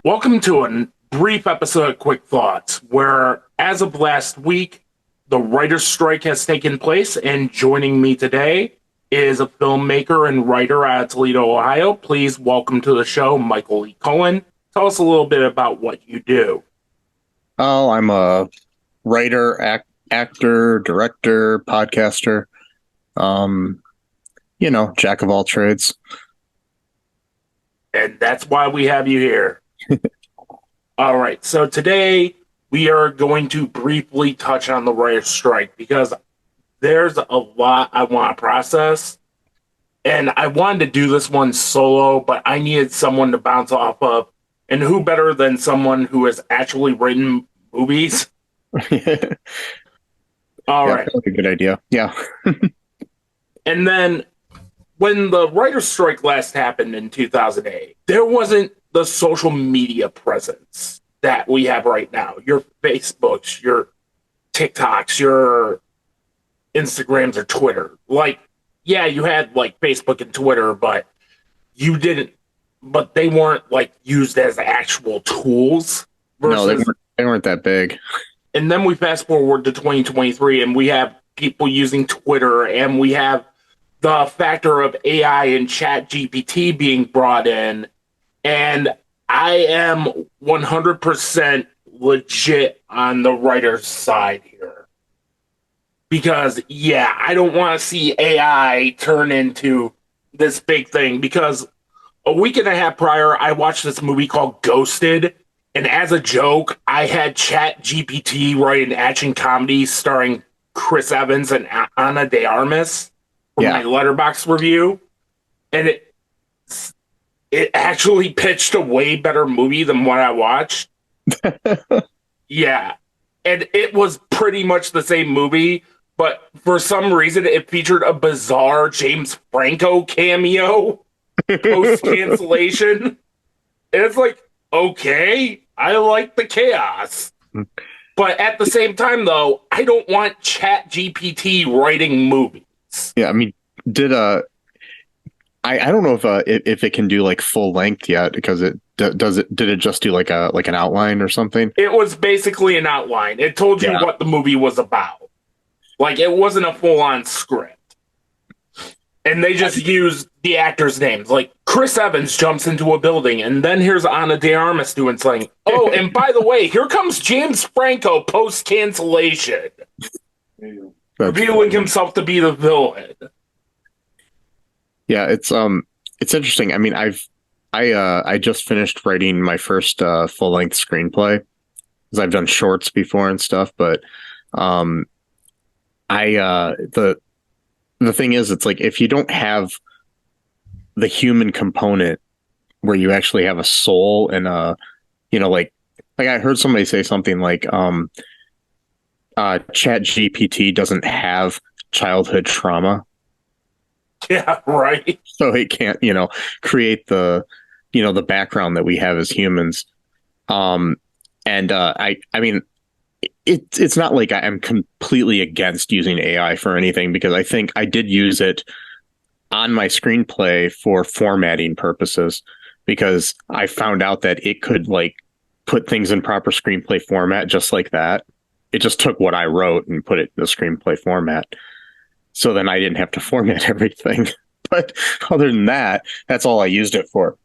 Welcome to a brief episode of Quick Thoughts, where as of last week, the writer's strike has taken place, and joining me today is a filmmaker and writer out of Toledo, Ohio. Please welcome to the show, Michael E. Cullen. Tell us a little bit about what you do. Oh, I'm a writer, actor, director, podcaster. Jack of all trades. And that's why we have you here. All right, so today we are going to briefly touch on the writer's strike because there's a lot I want to process. And I wanted to do this one solo, but I needed someone to bounce off of. And who better than someone who has actually written movies? All right. That's a good idea. Yeah. And then when the writer's strike last happened in 2008, there wasn't the social media presence that we have right now. Your Facebooks, your TikToks, your Instagrams or Twitter. Like, yeah, you had like Facebook and Twitter, but they weren't like used as actual tools. No, they weren't that big. And then we fast forward to 2023 and we have people using Twitter, and we have the factor of AI and Chat GPT being brought in. And I am 100% legit on the writer's side here. Because, yeah, I don't want to see AI turn into this big thing. Because a week and a half prior, I watched this movie called Ghosted. And as a joke, I had Chat GPT write an action comedy starring Chris Evans and Ana de Armas for my Letterboxd review. And it actually pitched a way better movie than what I watched. Yeah. And it was pretty much the same movie, but for some reason it featured a bizarre James Franco cameo post-cancellation. And it's like, okay, I like the chaos. But at the same time, though, I don't want Chat GPT writing movies. Yeah, I mean, I don't know if it can do like full length yet, because did it just do like an outline or something? It was basically an outline. It told you what the movie was about. Like, it wasn't a full-on script. And they just used the actors' names. Like, Chris Evans jumps into a building, and then here's Ana de Armas doing something. Oh, and by the way, here comes James Franco post-cancellation, revealing himself to be the villain. Yeah, it's interesting. I mean, I just finished writing my first full-length screenplay, because I've done shorts before and stuff, but the thing is, it's like, if you don't have the human component where you actually have a soul and like I heard somebody say something like Chat GPT doesn't have childhood trauma. Yeah, right. So it can't, create the background that we have as humans. I mean, it's not like I'm completely against using AI for anything, because I think I did use it on my screenplay for formatting purposes, because I found out that it could like put things in proper screenplay format just like that. It just took what I wrote and put it in the screenplay format. So then I didn't have to format everything. But other than that, that's all I used it for.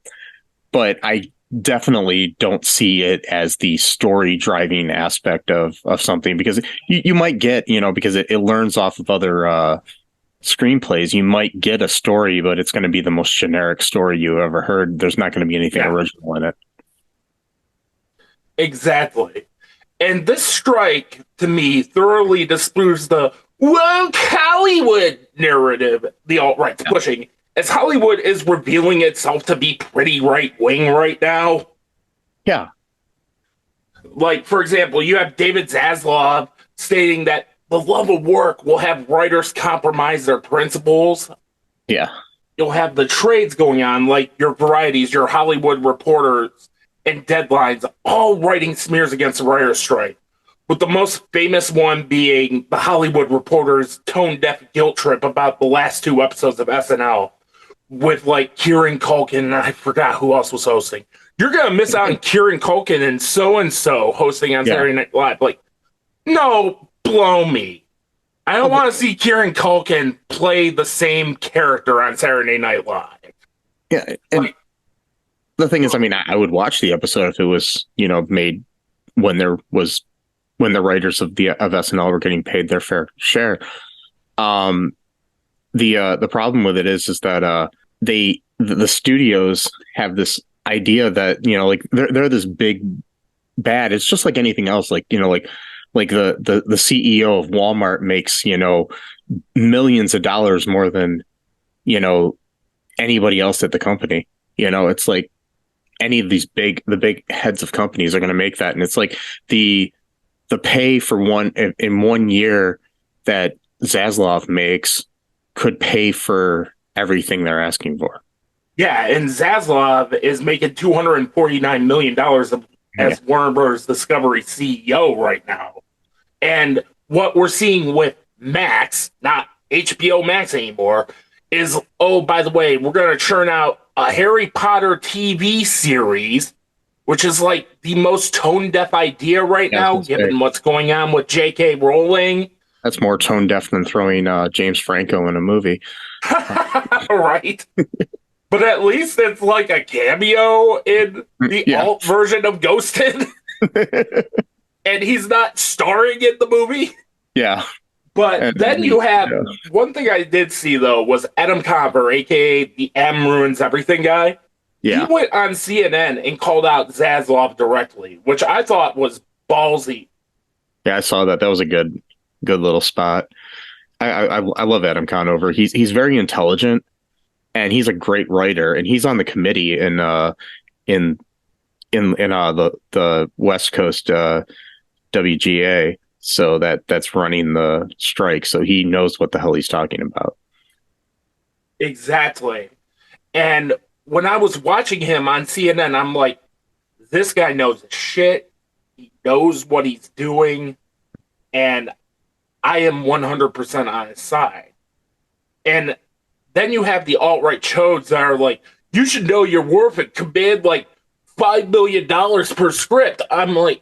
But I definitely don't see it as the story driving aspect of something, because you might get, because it learns off of other screenplays, you might get a story, but it's going to be the most generic story you ever heard. There's not going to be anything original in it. Exactly. And this strike, to me, thoroughly disproves the woke Hollywood narrative the alt-right's pushing, as Hollywood is revealing itself to be pretty right-wing right now. Yeah. Like, for example, you have David Zaslav stating that the love of work will have writers compromise their principles. Yeah. You'll have the trades going on, like your Varieties, your Hollywood Reporters, and Deadlines, all writing smears against the writer's strike. With the most famous one being the Hollywood Reporter's tone-deaf guilt trip about the last two episodes of SNL, with like Kieran Culkin, and I forgot who else was hosting. you're gonna miss out on Kieran Culkin and so hosting on Yeah. Saturday Night Live. Like, no, blow me. I don't want to see Kieran Culkin play the same character on Saturday Night Live. Yeah. And Like, the thing is, I mean, I would watch the episode if it was, made when there was when the writers of SNL were getting paid their fair share. Um, the problem with it is that the studios have this idea that like they're this big bad. It's just like anything else, like like the CEO of Walmart makes millions of dollars more than you know anybody else at the company. It's like any of the big heads of companies are going to make that, and it's like the pay for one in 1 year that Zaslav makes could pay for everything they're asking for. yeah, and Zaslav is making $249 million Yeah. as Warner Bros. Discovery CEO right now. And what we're seeing with Max, not HBO Max anymore, is, oh, by the way, we're going to churn out a Harry Potter TV series, which is like the most tone deaf idea right now, given what's going on with J.K. Rowling. That's more tone deaf than throwing James Franco in a movie. Right? But at least it's like a cameo in the alt version of Ghosted. And he's not starring in the movie. Yeah. But then you have one thing I did see though was Adam Cover, aka the M ruins everything guy. Yeah. He went on CNN and called out Zaslav directly, which I thought was ballsy. Yeah, I saw that. That was a good little spot. I love Adam Conover. He's very intelligent and he's a great writer, and he's on the committee in the West Coast WGA, so that's running the strike, so he knows what the hell he's talking about. Exactly. And when I was watching him on CNN, I'm like, this guy knows his shit. He knows what he's doing. And I am 100% on his side. And then you have the alt-right chodes that are like, you should know your worth and command like $5 million per script. I'm like,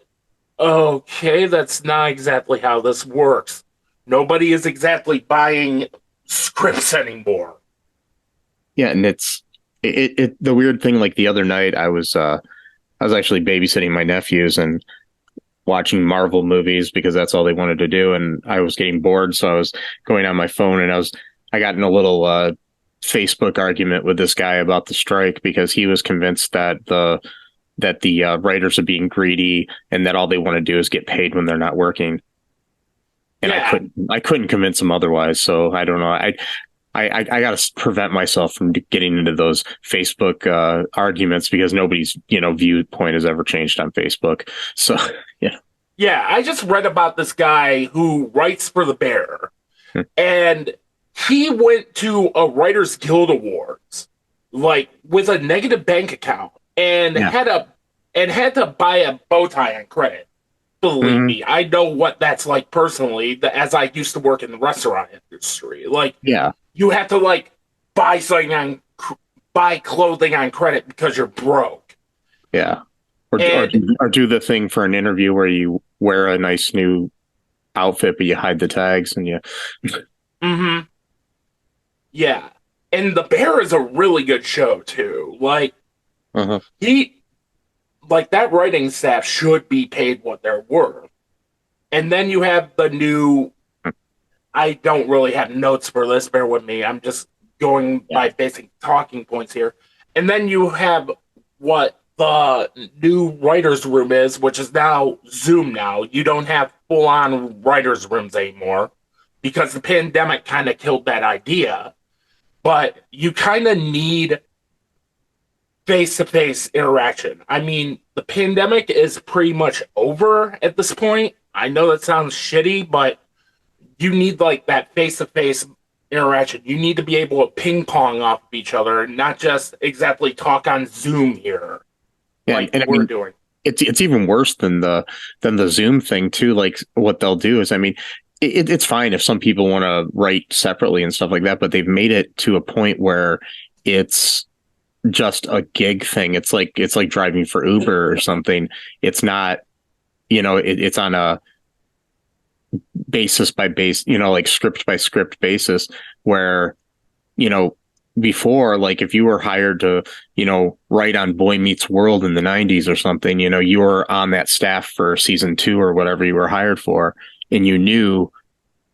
okay, that's not exactly how this works. Nobody is exactly buying scripts anymore. Yeah, and it's the weird thing. Like the other night, I was actually babysitting my nephews and watching Marvel movies because that's all they wanted to do, and I was getting bored, so I was going on my phone, and I got in a little Facebook argument with this guy about the strike because he was convinced that the writers are being greedy and that all they want to do is get paid when they're not working. And yeah. I couldn't convince him otherwise. So I don't know. I got to prevent myself from getting into those Facebook arguments because nobody's viewpoint has ever changed on Facebook. So yeah. Yeah, I just read about this guy who writes for The Bear, and he went to a Writers Guild Awards like with a negative bank account and had to buy a bow tie on credit. Believe me, I know what that's like personally, as I used to work in the restaurant industry. Like, you have to like buy clothing on credit because you're broke. Yeah, or do the thing for an interview where you wear a nice new outfit but you hide the tags and Yeah, and The Bear is a really good show too. Like, that writing staff should be paid what they're worth. And then you have the new. I don't really have notes for this. Bear with me. I'm just going by basic talking points here. And then you have what the new writer's room is, which is now Zoom now. You don't have full-on writer's rooms anymore because the pandemic kind of killed that idea. But you kind of need face-to-face interaction. I mean, the pandemic is pretty much over at this point. I know that sounds shitty, but you need like that face-to-face interaction. You need to be able to ping pong off of each other, and not just exactly talk on Zoom here. Yeah, like and we're doing. It's even worse than the Zoom thing too. Like what they'll do is, I mean, it's fine if some people want to write separately and stuff like that, but they've made it to a point where it's just a gig thing. It's like driving for Uber or something. It's not, it's on a basis by base, like script by script basis where, you know, before, like if you were hired to, write on Boy Meets World in the 90s or something, you were on that staff for season 2 or whatever you were hired for, and you knew,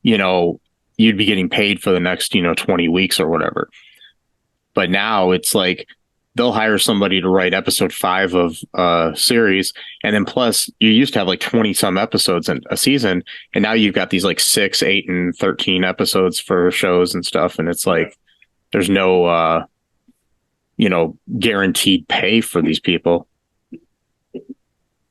you know, you'd be getting paid for the next, 20 weeks or whatever. But now it's like they'll hire somebody to write episode 5 of a series. And then plus you used to have like 20 some episodes in a season. And now you've got these like 6, 8, and 13 episodes for shows and stuff. And it's like, there's no, guaranteed pay for these people.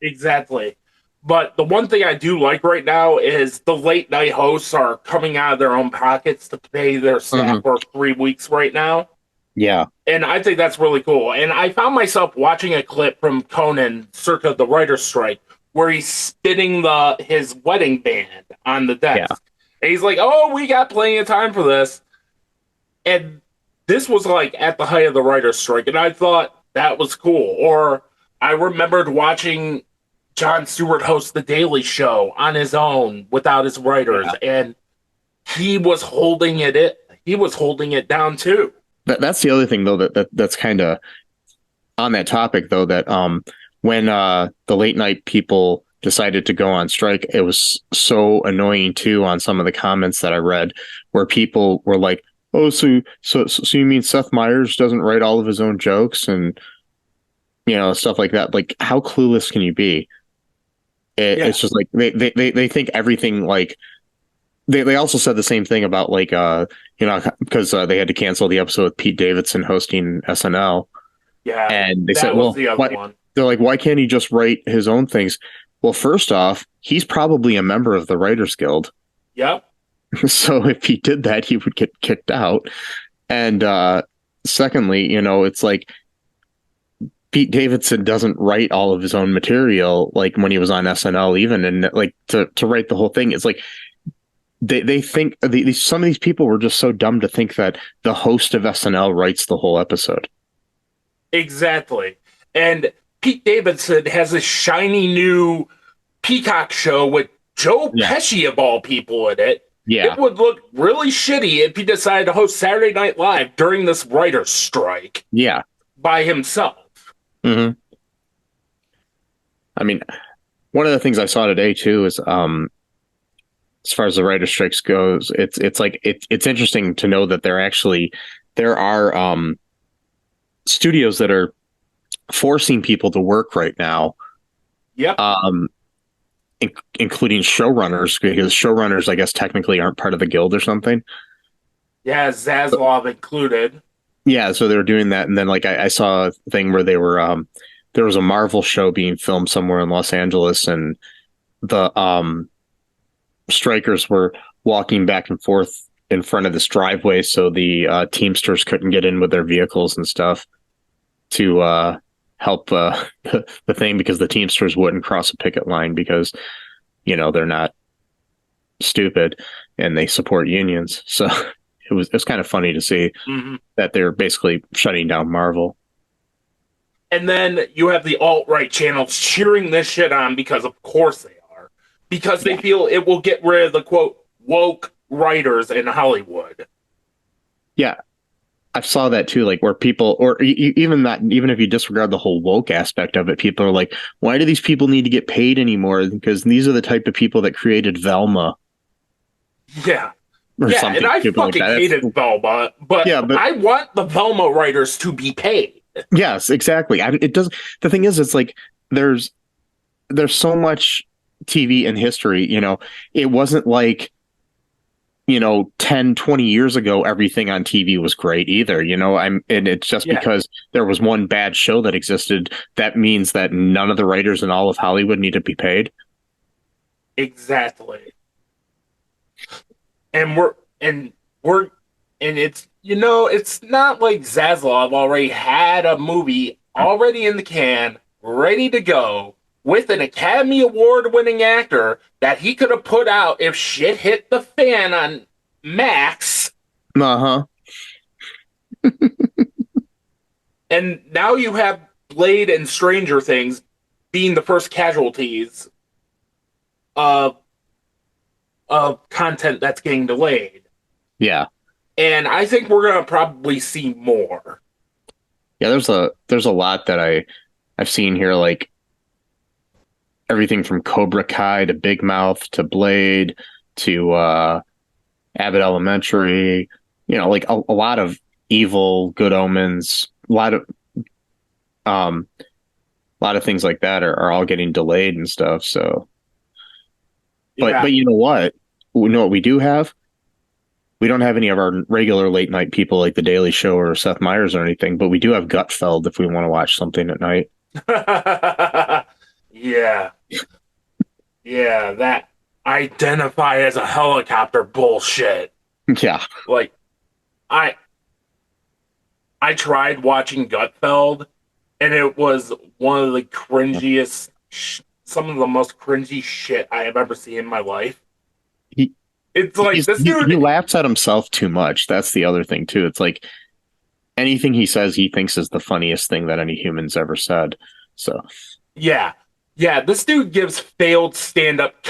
Exactly. But the one thing I do like right now is the late night hosts are coming out of their own pockets to pay their staff for 3 weeks right now. Yeah. And I think that's really cool. And I found myself watching a clip from Conan circa the writer's strike where he's spinning his wedding band on the desk. Yeah. And he's like, oh, we got plenty of time for this. And this was like at the height of the writer's strike. And I thought that was cool. Or I remembered watching Jon Stewart host The Daily Show on his own without his writers. Yeah. And he was holding it down too. That's the other thing though that's kind of on that topic though, that when the late night people decided to go on strike, it was so annoying too on some of the comments that I read where people were like, oh, so you mean Seth Meyers doesn't write all of his own jokes and stuff like that? Like, how clueless can you be? It's just like they think everything, like they also said the same thing about like because they had to cancel the episode with Pete Davidson hosting SNL. Yeah, and they said, well, they're like, why can't he just write his own things? Well, first off, he's probably a member of the Writers Guild. Yep. So if he did that, he would get kicked out. And secondly, it's like Pete Davidson doesn't write all of his own material, like when he was on SNL even, and like to write the whole thing. It's like they think some of these people were just so dumb to think that the host of SNL writes the whole episode. Exactly. And Pete Davidson has a shiny new Peacock show with Joe Pesci of all people in it. Yeah. It would look really shitty if he decided to host Saturday Night Live during this writer's strike. Yeah. By himself. Mm-hmm. I mean, one of the things I saw today too is as far as the writer's strikes goes, it's interesting to know that there are studios that are forcing people to work right now. Yep. Including showrunners, because showrunners, I guess, technically aren't part of the guild or something. Yeah, Zaslav included. Yeah, so they were doing that, and then like I saw a thing where they were there was a Marvel show being filmed somewhere in Los Angeles, and the strikers were walking back and forth in front of this driveway, so the Teamsters couldn't get in with their vehicles and stuff to help the thing, because the Teamsters wouldn't cross a picket line because they're not stupid and they support unions. So it was kind of funny to see that they're basically shutting down Marvel. And then you have the alt-right channels cheering this shit on because of course they are, because they feel it will get rid of the quote woke writers in Hollywood. Yeah. I saw that too, like where people, or even if you disregard the whole woke aspect of it, people are like, why do these people need to get paid anymore? Because these are the type of people that created Velma. Yeah. And I fucking hated Velma, but I want the Velma writers to be paid. Yes, exactly. It does. The thing is, it's like there's so much TV in history, it wasn't like 10, 20 years ago, everything on TV was great either, and it's just because there was one bad show that existed, that means that none of the writers in all of Hollywood need to be paid. Exactly. And it's, it's not like Zaslav already had a movie already in the can, ready to go, with an Academy Award winning actor that he could have put out if shit hit the fan on Max. Uh-huh. And now you have Blade and Stranger Things being the first casualties of content that's getting delayed. Yeah. And I think we're gonna probably see more. Yeah, there's a lot that I've seen here, like everything from Cobra Kai to Big Mouth to Blade to Abbott Elementary, like a lot of Evil, Good Omens, um a lot of things like that are all getting delayed and stuff. So, Yeah. but you know what? You know what we do have? We don't have any of our regular late night people like The Daily Show or Seth Meyers or anything, but we do have Gutfeld if we want to watch something at night. Yeah. Yeah, that identify as a helicopter bullshit. Yeah. Like I I tried watching Gutfeld and it was one of the cringiest some of the most cringy shit I have ever seen in my life. He It's like this he dude. laughs at himself too much. That's the other thing too. It's like anything he says he thinks is the funniest thing that any human's ever said. So Yeah. Yeah, this dude gives failed stand-up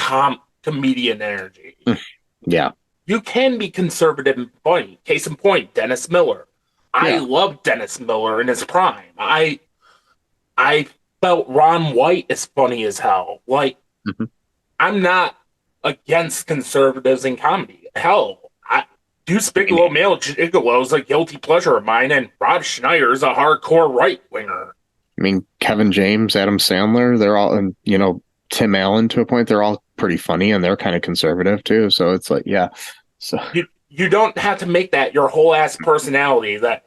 comedian energy. yeah. You can be conservative and funny. Case in point, Dennis Miller. I Yeah. love Dennis Miller in his prime. I felt Ron White is funny as hell. Like, Mhm. I'm not against conservatives in comedy. Hell, Deuce I mean, Bigelow Male Gigolo is a guilty pleasure of mine, and Rob Schneider is a hardcore right winger. Kevin James, Adam Sandler, they're all, and Tim Allen to a point, they're all pretty funny and they're kind of conservative too. So it's like, yeah. So You don't have to make that your whole ass personality that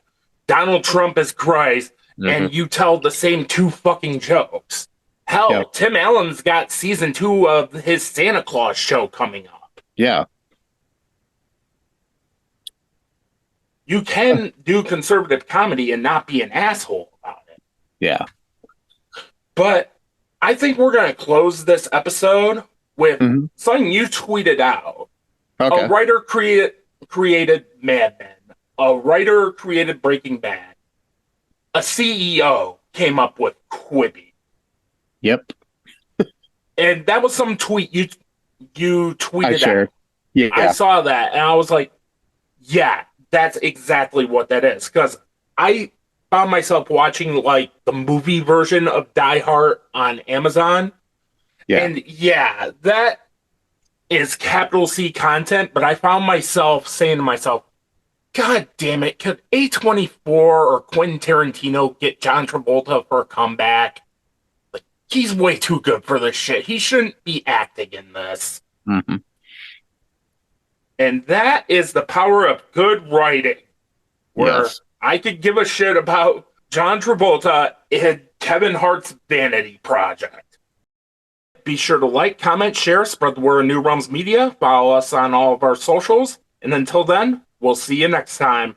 Donald Trump is Christ mhm. and you tell the same two fucking jokes. Yeah, Hell, Tim Allen's got season 2 of his Santa Claus show coming up. yeah, You can do conservative comedy and not be an asshole about it. yeah. But I think we're going to close this episode with Mhm. something you tweeted out. A Okay. writer created Mad Men. A writer created Breaking Bad. A CEO came up with Quibi. Yep. And that was some tweet you I tweeted shared. out. I Yeah. saw that and I was like, yeah, that's exactly what that is. Because I found myself watching like the movie version of Die Hard on Amazon. Yeah. And yeah, that is capital C content, but I found myself saying to myself, God damn it, could A24 or Quentin Tarantino get John Travolta for a comeback? Like, he's way too good for this shit. He shouldn't be acting in this. Hmm. And that is the power of good writing, where Yes. I could give a shit about John Travolta in Kevin Hart's Vanity Project. Be sure to like, comment, share, spread the word of New Realms Media. Follow us on all of our socials. And until then, we'll see you next time.